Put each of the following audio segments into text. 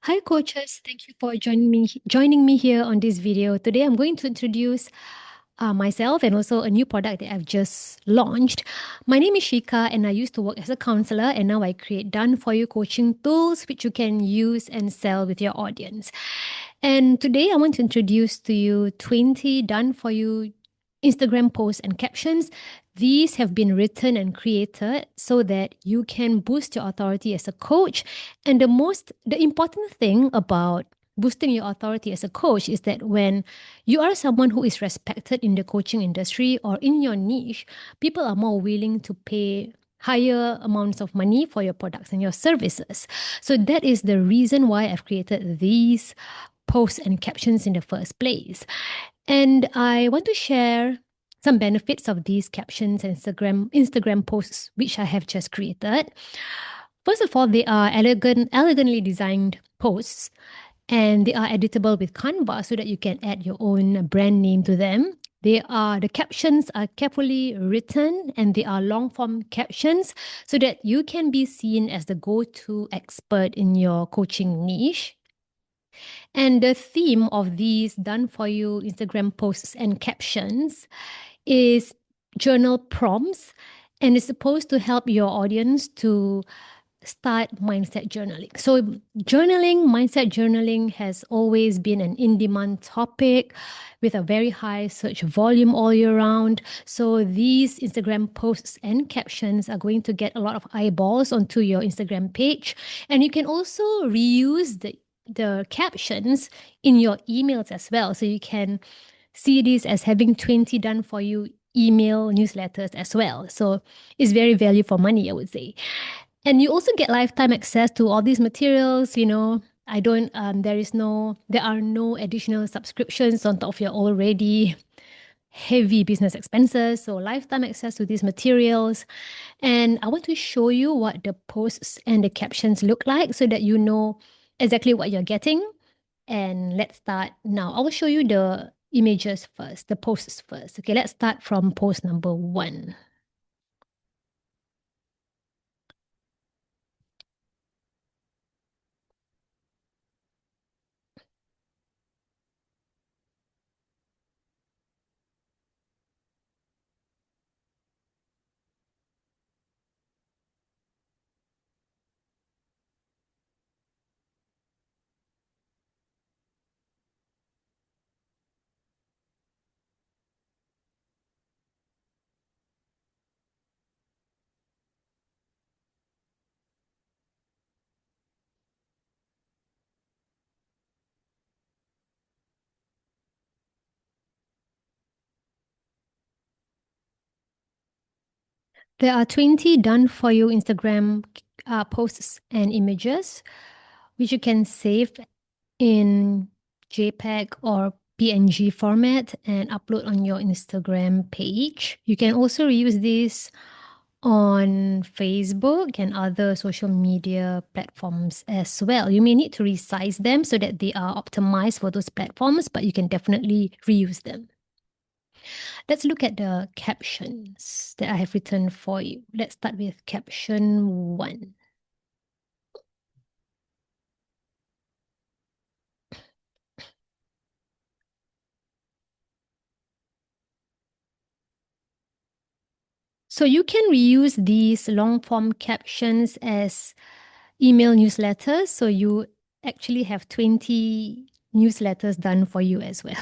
Hi coaches, thank you for joining me here on this video. Today I'm going to introduce myself and also a new product that I've just launched. My name is Shikah and I used to work as a counselor and now I create done for you coaching tools which you can use and sell with your audience. And today I want to introduce to you 20 done for you Instagram posts and captions. These have been written and created so that you can boost your authority as a coach. And the important thing about boosting your authority as a coach is that when you are someone who is respected in the coaching industry or in your niche, people are more willing to pay higher amounts of money for your products and your services. So that is the reason why I've created these posts and captions in the first place. And I want to share some benefits of these captions and Instagram posts which I have just created. First of all, they are elegantly designed posts and they are editable with Canva so that you can add your own brand name to them. The captions are carefully written and they are long form captions so that you can be seen as the go-to expert in your coaching niche. And the theme of these done for you Instagram posts and captions is journal prompts and is supposed to help your audience to start mindset journaling. So, mindset journaling has always been an in demand topic with a very high search volume all year round. So, these Instagram posts and captions are going to get a lot of eyeballs onto your Instagram page. And you can also reuse the captions in your emails as well. So, you can see this as having 20 done for you email newsletters as well. So, it's very value for money, I would say. And you also get lifetime access to all these materials. There are no additional subscriptions on top of your already heavy business expenses. So, lifetime access to these materials. And I want to show you what the posts and the captions look like so that you know exactly what you're getting. And let's start now. I will show you the images first, the posts first. Okay, let's start from post number 1. There are 20 done for you Instagram posts and images, which you can save in JPEG or PNG format and upload on your Instagram page. You can also reuse this on Facebook and other social media platforms as well. You may need to resize them so that they are optimized for those platforms, but you can definitely reuse them. Let's look at the captions that I have written for you. Let's start with caption 1. So you can reuse these long form captions as email newsletters. So you actually have 20 newsletters done for you as well.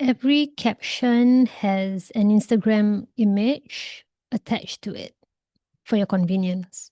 Every caption has an Instagram image attached to it for your convenience.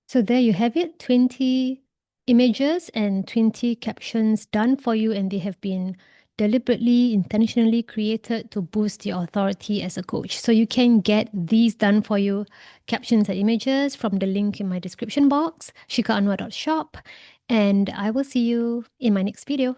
So there you have it, 20 images and 20 captions done for you, and they have been deliberately, intentionally created to boost your authority as a coach. So you can get these done for you, captions and images, from the link in my description box, shikaanwar.shop, and I will see you in my next video.